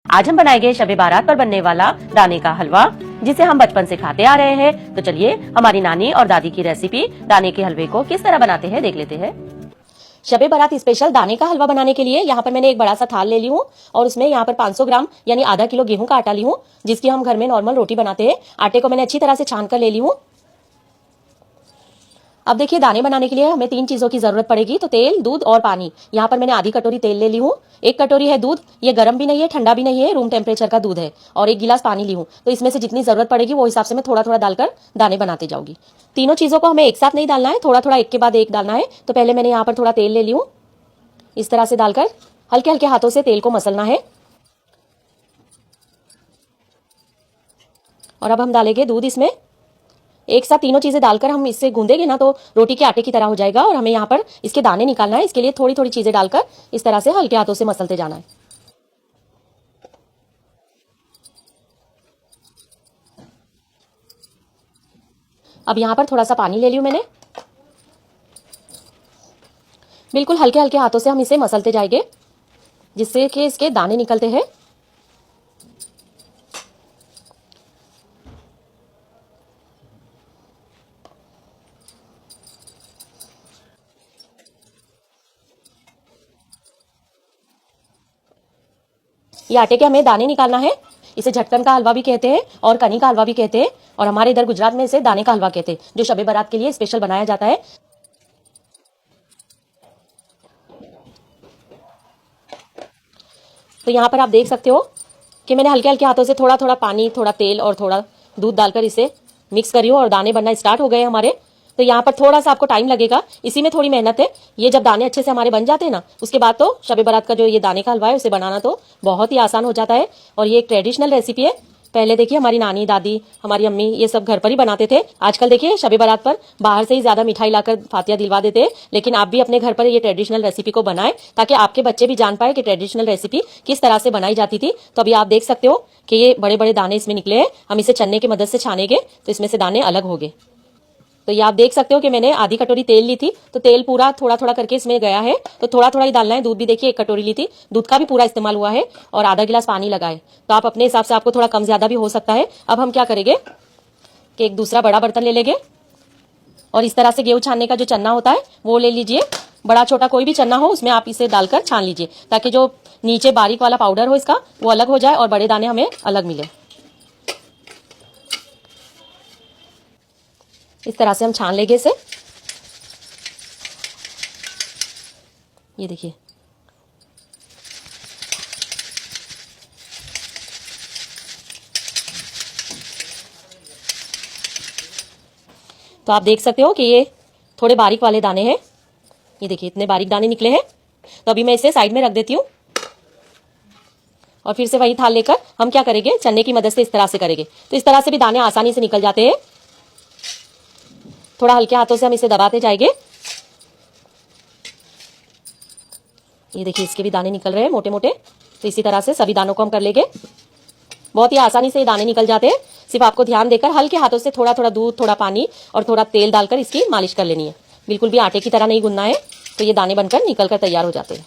आज हम बनाएंगे शब बारात पर बनने वाला दाने का हलवा, जिसे हम बचपन से खाते आ रहे हैं। तो चलिए हमारी नानी और दादी की रेसिपी दाने के हलवे को किस तरह बनाते हैं देख लेते हैं। शब बारात स्पेशल दाने का हलवा बनाने के लिए यहाँ पर मैंने एक बड़ा सा थाल ले ली हूँ और उसमें यहाँ पर 500 ग्राम यानी आधा किलो गेहूं का आटा ली हूँ, जिसकी हम घर में नॉर्मल रोटी बनाते हैं। आटे को मैंने अच्छी तरह से छान कर ले ली हूँ। अब देखिए दाने बनाने के लिए हमें 3 चीजों की जरूरत पड़ेगी, तो तेल, दूध और पानी। यहाँ पर मैंने आधी कटोरी तेल ले ली हूँ, 1 कटोरी है दूध, ये गर्म भी नहीं है ठंडा भी नहीं है, रूम टेम्परेचर का दूध है, और 1 गिलास पानी ली हूँ। तो इसमें से जितनी जरूरत पड़ेगी वो हिसाब से मैं थोड़ा थोड़ा डालकर दाने बनाते जाऊंगी। तीनों चीजों को हमें एक साथ नहीं डालना है, थोड़ा थोड़ा एक के बाद एक डालना है। तो पहले मैंने यहाँ पर थोड़ा तेल ले ली हूँ, इस तरह से डालकर हल्के हल्के हाथों से तेल को मसलना है। और अब हम डालेंगे दूध इसमें। एक साथ तीनों चीजें डालकर हम इससे गूंदेंगे ना तो रोटी के आटे की तरह हो जाएगा, और हमें यहाँ पर इसके दाने निकालना है। इसके लिए थोड़ी थोड़ी चीजें डालकर इस तरह से हल्के हाथों से मसलते जाना है। अब यहाँ पर थोड़ा सा पानी ले लिया मैंने। बिल्कुल हल्के हल्के हाथों से हम इसे मसलते जाएंगे, जिससे कि इसके दाने निकलते हैं। ये आटे के हमें दाने निकालना है। इसे झटकन का हलवा भी कहते हैं और कनी का हलवा भी कहते हैं, और हमारे इधर गुजरात में इसे दाने का हलवा कहते हैं, जो शब बारात के लिए स्पेशल बनाया जाता है। तो यहाँ पर आप देख सकते हो कि मैंने हल्के हल्के हाथों से थोड़ा थोड़ा पानी, थोड़ा तेल और थोड़ा दूध डालकर इसे मिक्स करी हूँ, और दाने बनना स्टार्ट हो गए हमारे। तो यहाँ पर थोड़ा सा आपको टाइम लगेगा, इसी में थोड़ी मेहनत है। ये जब दाने अच्छे से हमारे बन जाते हैं ना, उसके बाद तो शब बारात का जो ये दाने का हलवा है उसे बनाना तो बहुत ही आसान हो जाता है। और ये एक ट्रेडिशनल रेसिपी है। पहले देखिए हमारी नानी, दादी, हमारी अम्मी ये सब घर पर ही बनाते थे। आजकल देखिए शब बारात पर बाहर से ही ज्यादा मिठाई लाकर फातिया दिलवा देते हैं, लेकिन आप भी अपने घर पर ये ट्रेडिशनल रेसिपी को बनाएं, ताकि आपके बच्चे भी जान पाए कि ट्रेडिशनल रेसिपी किस तरह से बनाई जाती थी। तो अभी आप देख सकते हो कि ये बड़े बड़े दाने इसमें निकले हैं। हम इसे छन्ने की मदद से छानेंगे तो इसमें से दाने अलग होंगे। तो ये आप देख सकते हो कि मैंने आधी कटोरी तेल ली थी, तो तेल पूरा थोड़ा थोड़ा करके इसमें गया है। तो थोड़ा थोड़ा ही डालना है। दूध भी देखिए 1 कटोरी ली थी, दूध का भी पूरा इस्तेमाल हुआ है, और आधा गिलास पानी लगा है। तो आप अपने हिसाब से, आपको थोड़ा कम ज्यादा भी हो सकता है। अब हम क्या करेंगे कि एक दूसरा बड़ा बर्तन ले लेंगे, और इस तरह से गेहूं छानने का जो चन्ना होता है वो ले लीजिए। बड़ा छोटा कोई भी चन्ना हो उसमें आप इसे डालकर छान लीजिए, ताकि जो नीचे बारीक वाला पाउडर हो इसका वो अलग हो जाए और बड़े दाने हमें अलग मिले। इस तरह से हम छान लेंगे इसे। ये देखिए तो आप देख सकते हो कि ये थोड़े बारीक वाले दाने हैं। ये देखिए इतने बारीक दाने निकले हैं। तो अभी मैं इसे साइड में रख देती हूँ, और फिर से वही थाल लेकर हम क्या करेंगे, चन्ने की मदद से इस तरह से करेंगे। तो इस तरह से भी दाने आसानी से निकल जाते हैं। थोड़ा हल्के हाथों से हम इसे दबाते जाएंगे। ये देखिए इसके भी दाने निकल रहे हैं मोटे मोटे। तो इसी तरह से सभी दानों को हम कर लेंगे। बहुत ही आसानी से ये दाने निकल जाते हैं। सिर्फ आपको ध्यान देकर हल्के हाथों से थोड़ा थोड़ा दूध, थोड़ा पानी और थोड़ा तेल डालकर इसकी मालिश कर लेनी है। बिल्कुल भी आटे की तरह नहीं गूंदना है, तो ये दाने बनकर निकल कर तैयार हो जाते हैं।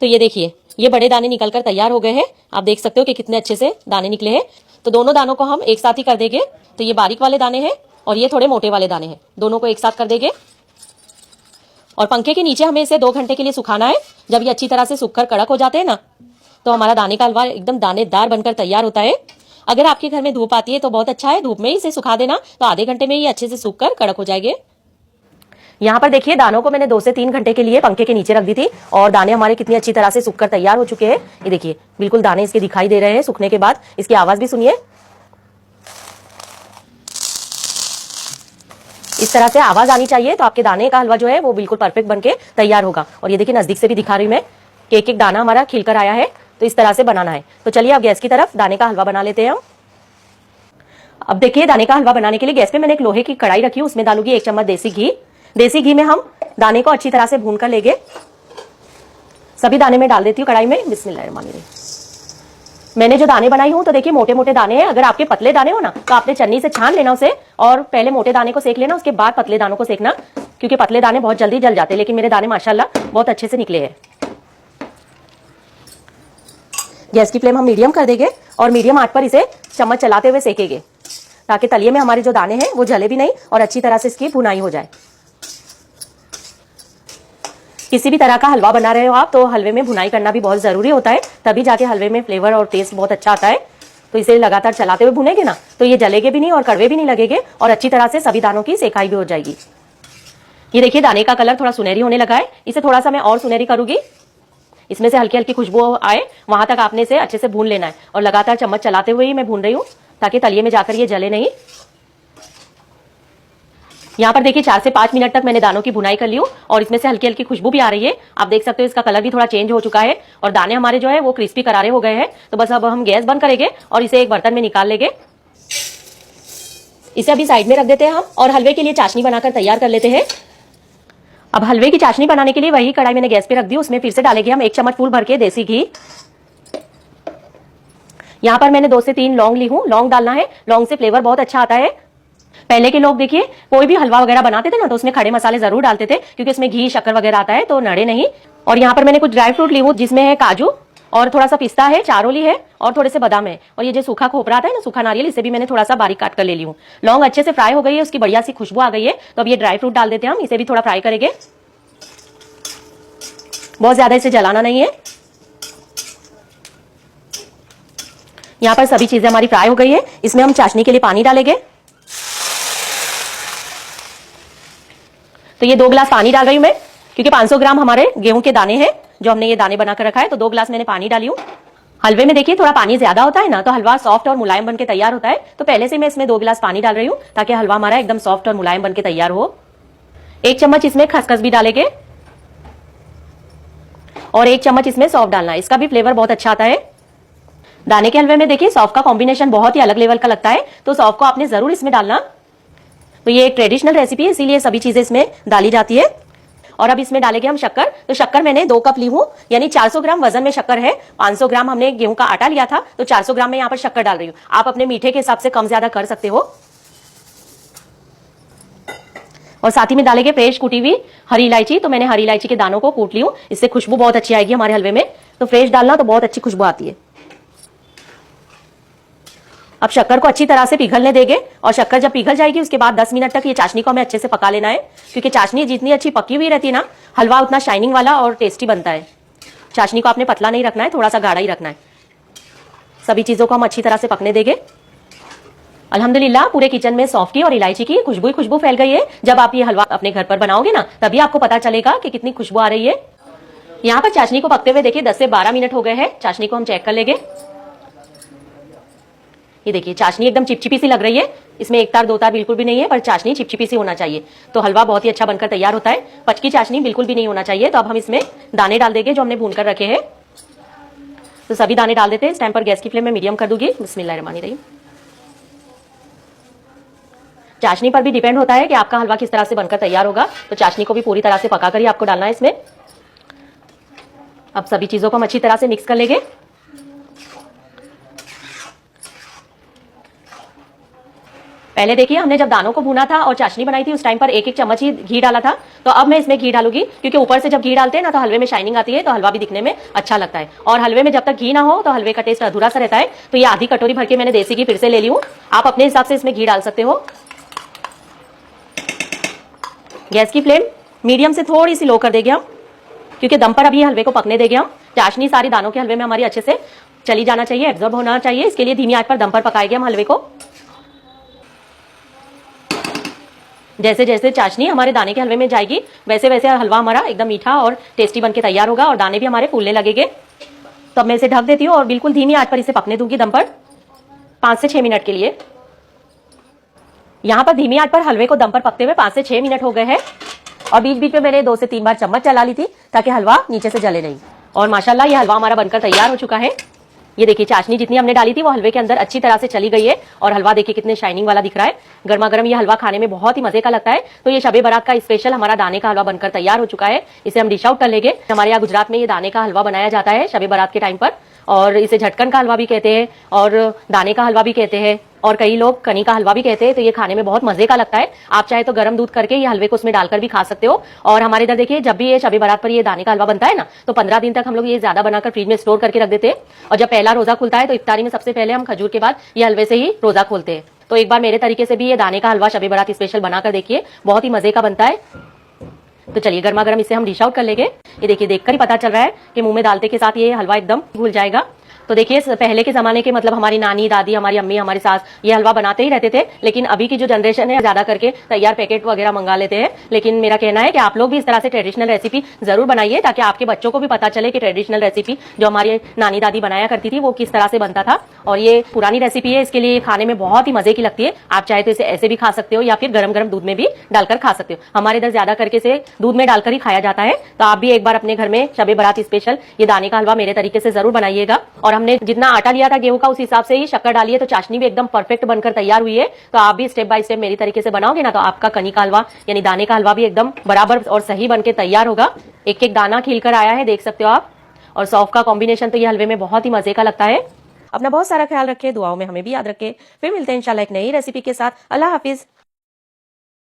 तो ये देखिए ये बड़े दाने निकलकर तैयार हो गए हैं। आप देख सकते हो कि कितने अच्छे से दाने निकले हैं। तो दोनों दानों को हम एक साथ ही कर देंगे। तो ये बारीक वाले दाने हैं और ये थोड़े मोटे वाले दाने हैं, दोनों को एक साथ कर देंगे। और पंखे के नीचे हमें इसे 2 घंटे के लिए सुखाना है। जब ये अच्छी तरह से सूखकर कड़क हो जाते हैं ना, तो हमारा दाने का हलवा एकदम दानेदार बनकर तैयार होता है। अगर आपके घर में धूप आती है तो बहुत अच्छा है, धूप में ही इसे सुखा देना, तो आधे घंटे में ये अच्छे से सूखकर कड़क हो जाएंगे। यहाँ पर देखिए दानों को मैंने 2 से 3 घंटे के लिए पंखे के नीचे रख दी थी, और दाने हमारे कितनी अच्छी तरह से सूखकर तैयार हो चुके हैं। ये देखिए बिल्कुल दाने इसके दिखाई दे रहे हैं सूखने के बाद। इसकी आवाज भी सुनिए। इस तरह से आवाज आनी चाहिए, तो आपके दाने का हलवा जो है वो बिल्कुल परफेक्ट बनके तैयार होगा। और ये देखिए नजदीक से भी दिखा रही हूं मैं कि एक एक दाना हमारा खिलकर आया है। तो इस तरह से बनाना है। तो चलिए अब गैस की तरफ दाने का हलवा बना लेते हैं हम। अब देखिए दाने का हलवा बनाने के लिए गैस पे मैंने एक लोहे की कढ़ाई रखी, उसमें डालूंगी 1 चम्मच देसी घी। देसी घी में हम दाने को अच्छी तरह से भून कर लेंगे। सभी दाने में डाल देती हूँ कढ़ाई में। बिस्मिल्लाहिर्रहमानिर्रहीम। मैंने जो दाने बनाई हूं तो देखिए मोटे मोटे दाने हैं। अगर आपके पतले दाने हो ना, तो आपने चन्नी से छान लेना उसे, और पहले मोटे दाने को सेक लेना, उसके बाद पतले दानों को सेकना। क्योंकि पतले दाने बहुत जल्दी जल जाते हैं, लेकिन मेरे दाने माशाल्लाह बहुत अच्छे से निकले हैं। गैस की फ्लेम हम मीडियम कर देंगे और मीडियम आंच पर इसे चम्मच चलाते हुए सेकेंगे, ताकि तलिए में हमारे जो दाने हैं वो जले भी नहीं और अच्छी तरह से इसकी भुनाई हो जाए। किसी भी तरह का हलवा बना रहे हो आप, तो हलवे में भुनाई करना भी बहुत जरूरी होता है, तभी जाके हलवे में फ्लेवर और टेस्ट बहुत अच्छा आता है। तो इसे लगातार चलाते हुए भुनेंगे ना, तो ये जलेगे भी नहीं और कड़वे भी नहीं लगेंगे और अच्छी तरह से सभी दानों की सेकाई भी हो जाएगी। ये देखिए दाने का कलर थोड़ा सुनहरी होने लगा है, इसे थोड़ा सा मैं और सुनहरी करूंगी। इसमें से हल्की हल्की खुशबू आए वहां तक आपने इसे अच्छे से भून लेना है और लगातार चम्मच चलाते हुए ही मैं भून रही हूँ, ताकि तलिए में जाकर ये जले नहीं। यहाँ पर देखिए 4 से 5 मिनट तक मैंने दानों की भुनाई कर ली हूँ और इसमें से हल्की हल्की खुशबू भी आ रही है। आप देख सकते हो इसका कलर भी थोड़ा चेंज हो चुका है और दाने हमारे जो है वो क्रिस्पी करारे हो गए हैं। तो बस अब हम गैस बंद करेंगे और इसे एक बर्तन में निकाल लेंगे। इसे अभी साइड में रख देते हैं हम और हलवे के लिए चाशनी बनाकर तैयार कर लेते हैं। अब हलवे की चाशनी बनाने के लिए वही कढ़ाई मैंने गैस पे रख दी, उसमें फिर से डालेंगे हम 1 चम्मच फुल भर के देसी घी। यहाँ पर मैंने 2 से 3 लौंग ली हूँ, लौंग डालना है, लौंग से फ्लेवर बहुत अच्छा आता है। पहले के लोग देखिए कोई भी हलवा वगैरह बनाते थे ना, तो उसमें खड़े मसाले जरूर डालते थे, क्योंकि उसमें घी शक्कर वगैरह आता है तो नड़े नहीं। और यहाँ पर मैंने कुछ ड्राई फ्रूट ली हूँ, जिसमें है काजू और थोड़ा सा पिस्ता है, चारोली है और थोड़े से बादाम है। और ये जो सूखा खोपरा आता है ना, सूखा नारियल, इसे भी मैंने थोड़ा सा बारीक काट कर ले ली हूँ। लौंग अच्छे से फ्राई हो गई है, उसकी बढ़िया सी खुशबू आ गई है। तो अब ये ड्राई फ्रूट डाल देते हैं हम, इसे भी थोड़ा फ्राई करेंगे, बहुत ज्यादा इसे जलाना नहीं है। यहाँ पर सभी चीजें हमारी फ्राई हो गई है। इसमें हम चाशनी के लिए पानी डालेंगे। तो ये 2 गिलास पानी डाल रही हूं मैं, क्योंकि 500 ग्राम हमारे गेहूं के दाने हैं जो हमने ये दाने बनाकर रखा है, तो 2 गिलास मैंने पानी डाली हूं। हलवे में देखिए थोड़ा पानी ज्यादा होता है ना, तो हलवा सॉफ्ट और मुलायम बनके तैयार होता है। तो पहले से मैं इसमें 2 गिलास पानी डाल रही हूं, ताकि हलवा हमारा एकदम सॉफ्ट और मुलायम बनके तैयार हो। 1 चम्मच इसमें खसखस भी डालेंगे और 1 चम्मच इसमें सौंफ डालना है, इसका भी फ्लेवर बहुत अच्छा आता है। दाने के हलवे में देखिए सौंफ का कॉम्बिनेशन बहुत ही अलग लेवल का लगता है, तो सौंफ को आपने जरूर इसमें डालना। तो ये एक ट्रेडिशनल रेसिपी है, इसीलिए सभी चीजें इसमें डाली जाती है। और अब इसमें डालेंगे हम शक्कर। तो शक्कर मैंने 2 कप ली हूं, यानी 400 ग्राम वजन में शक्कर है। 500 ग्राम हमने गेहूं का आटा लिया था, तो 400 ग्राम में यहाँ पर शक्कर डाल रही हूँ। आप अपने मीठे के हिसाब से कम ज्यादा कर सकते हो। और साथ ही में डालेंगे फ्रेश कुटी हुई हरी इलायची। तो मैंने हरी इलायची के दानों को कूट ली हूँ, इससे खुशबू बहुत अच्छी आएगी हमारे हलवे में। तो फ्रेश डालना तो बहुत अच्छी खुशबू आती है। अब शक्कर को अच्छी तरह से पिघलने देंगे और शक्कर जब पिघल जाएगी उसके बाद 10 मिनट तक ये चाशनी को हमें अच्छे से पका लेना है, क्योंकि चाशनी जितनी अच्छी पकी हुई रहती है ना, हलवा उतना शाइनिंग वाला और टेस्टी बनता है। चाशनी को आपने पतला नहीं रखना है, थोड़ा सा गाढ़ा ही रखना है। सभी चीजों को हम अच्छी तरह से पकने देंगे। अल्हम्दुलिल्लाह पूरे किचन में सौंफ की और इलायची की खुशबू फैल गई है। जब आप ये हलवा अपने घर पर बनाओगे ना, तभी आपको पता चलेगा कि कितनी खुशबू आ रही है। यहाँ पर चाशनी को पकते हुए देखिए 10 से 12 मिनट हो गए हैं। चाशनी को हम चेक कर लेंगे। ये देखिए चाशनी एकदम चिपचिपी सी लग रही है, इसमें 1 तार 2 तार बिल्कुल भी नहीं है, पर चाशनी चिपचिपी सी होना चाहिए, तो हलवा बहुत ही अच्छा बनकर तैयार होता है। पचकी चाशनी बिल्कुल भी नहीं होना चाहिए। तो अब हम इसमें दाने डाल देंगे जो हमने भून कर रखे हैं। तो सभी दाने डाल देते हैं। इस टाइम पर गैस की फ्लेम में मीडियम कर दूंगी। बिस्मिल्लाहिर्रहमानिर्रहीम। चाशनी पर भी डिपेंड होता है कि आपका हलवा किस तरह से बनकर तैयार होगा, तो चाशनी को भी पूरी तरह से पकाकर ही आपको डालना है इसमें। अब सभी चीजों को हम अच्छी तरह से मिक्स कर लेंगे। पहले देखिए हमने जब दानों को भुना था और चाशनी बनाई थी, उस टाइम पर 1-1 चम्मच ही घी डाला था। तो अब मैं इसमें घी डालूंगी, क्योंकि ऊपर से जब घी डालते हैं ना, तो हलवे में शाइनिंग आती है, तो हलवा भी दिखने में अच्छा लगता है। और हलवे में जब तक घी ना हो तो हलवे का टेस्ट अधूरा सा रहता है। तो ये आधी कटोरी भर के मैंने देसी घी फिर से ले ली हूँ। आप अपने हिसाब से इसमें घी डाल सकते हो। गैस की फ्लेम मीडियम से थोड़ी सी लो कर देंगे हम, क्योंकि दम पर अभी हलवे को पकने देंगे हम। चाशनी सारी दानों के हलवे में हमारी अच्छे से चली जाना चाहिए, एब्जॉर्ब होना चाहिए। इसके लिए धीमी आंच पर दम पर पकाएंगे हम हलवे को। जैसे जैसे चाशनी हमारे दाने के हलवे में जाएगी, वैसे वैसे हलवा हमारा एकदम मीठा और टेस्टी बनके तैयार होगा और दाने भी हमारे फूलने लगेंगे। तो अब मैं इसे ढक देती हूँ और बिल्कुल धीमी आंच पर इसे पकने दूंगी दम पर 5 से 6 मिनट के लिए। यहाँ पर धीमी आंच पर हलवे को दम पर पकते हुए 5 से 6 मिनट हो गए हैं और बीच बीच में मैंने 2 से 3 बार चम्मच चला ली थी, ताकि हलवा नीचे से जले नहीं। और माशाल्लाह ये हलवा हमारा बनकर तैयार हो चुका है। ये देखिए चाशनी जितनी हमने डाली थी वो हलवे के अंदर अच्छी तरह से चली गई है और हलवा देखिए कितने शाइनिंग वाला दिख रहा है। गर्मा गर्म ये हलवा खाने में बहुत ही मजे का लगता है। तो ये शबे बारात का स्पेशल हमारा दाने का हलवा बनकर तैयार हो चुका है। इसे हम डिश आउट कर लेंगे। हमारे यहाँ गुजरात में ये दाने का हलवा बनाया जाता है शबे बारात के टाइम पर, और इसे झटकन का हलवा भी कहते हैं और दाने का हलवा भी कहते हैं, और कई लोग कनी का हलवा भी कहते हैं। तो ये खाने में बहुत मजे का लगता है। आप चाहे तो गर्म दूध करके ये हलवे को उसमें डालकर भी खा सकते हो। और हमारे इधर देखिए, जब भी ये शबे बारात पर ये दाने का हलवा बनता है ना, तो 15 दिन तक हम लोग ये ज्यादा बनाकर फ्रिज में स्टोर करके रख देते हैं। और जब पहला रोजा खुलता है तो इफ्तारी में सबसे पहले हम खजूर के बाद ये हलवे से ही रोजा खोलते हैं। तो एक बार मेरे तरीके से भी ये दाने का हलवा शबे बारात स्पेशल बनाकर देखिए, बहुत ही मजे का बनता है। तो चलिए गर्मा गर्म इसे हम डिश आउट कर लेंगे। ये देखिए, देखकर ही पता चल रहा है कि मुंह में डालते के साथ ये हलवा एकदम घुल जाएगा। तो देखिए, पहले के जमाने के मतलब हमारी नानी, दादी, हमारी अम्मी, हमारी सास ये हलवा बनाते ही रहते थे। लेकिन अभी की जो जनरेशन है ज्यादा करके तैयार पैकेट वगैरह मंगा लेते हैं। लेकिन मेरा कहना है कि आप लोग भी इस तरह से ट्रेडिशनल रेसिपी जरूर बनाइए, ताकि आपके बच्चों को भी पता चले कि ट्रेडिशनल रेसिपी जो हमारी नानी दादी बनाया करती थी वो किस तरह से बनता था। और ये पुरानी रेसिपी है, इसके लिए खाने में बहुत ही मजे की लगती है। आप चाहे तो इसे ऐसे भी खा सकते हो या फिर गरम गरम दूध में भी डालकर खा सकते हो। हमारे इधर ज्यादा करके से दूध में डालकर ही खाया जाता है। तो आप भी एक बार अपने घर में शबे बारात स्पेशल ये दाने का हलवा मेरे तरीके से जरूर बनाइएगा। और हमने जितना आटा लिया था गेहूं का, उस हिसाब से ही शक्कर डालिए, तो चाशनी भी एकदम परफेक्ट बनकर तैयार हुई है। तो आप भी स्टेप बाय स्टेप मेरी तरीके से बनाओगे ना, तो आपका कनी का हलवा यानी दाने का हलवा भी एकदम बराबर और सही बनके तैयार होगा। एक एक दाना खिलकर आया है, देख सकते हो आप। और सौंफ का कॉम्बिनेशन तो ये हलवे में बहुत ही मजे का लगता है। अपना बहुत सारा ख्याल रखें, दुआओं में हमें भी याद रखें। फिर मिलते हैं इंशाल्लाह एक नई रेसिपी के साथ। अल्लाह हाफिज।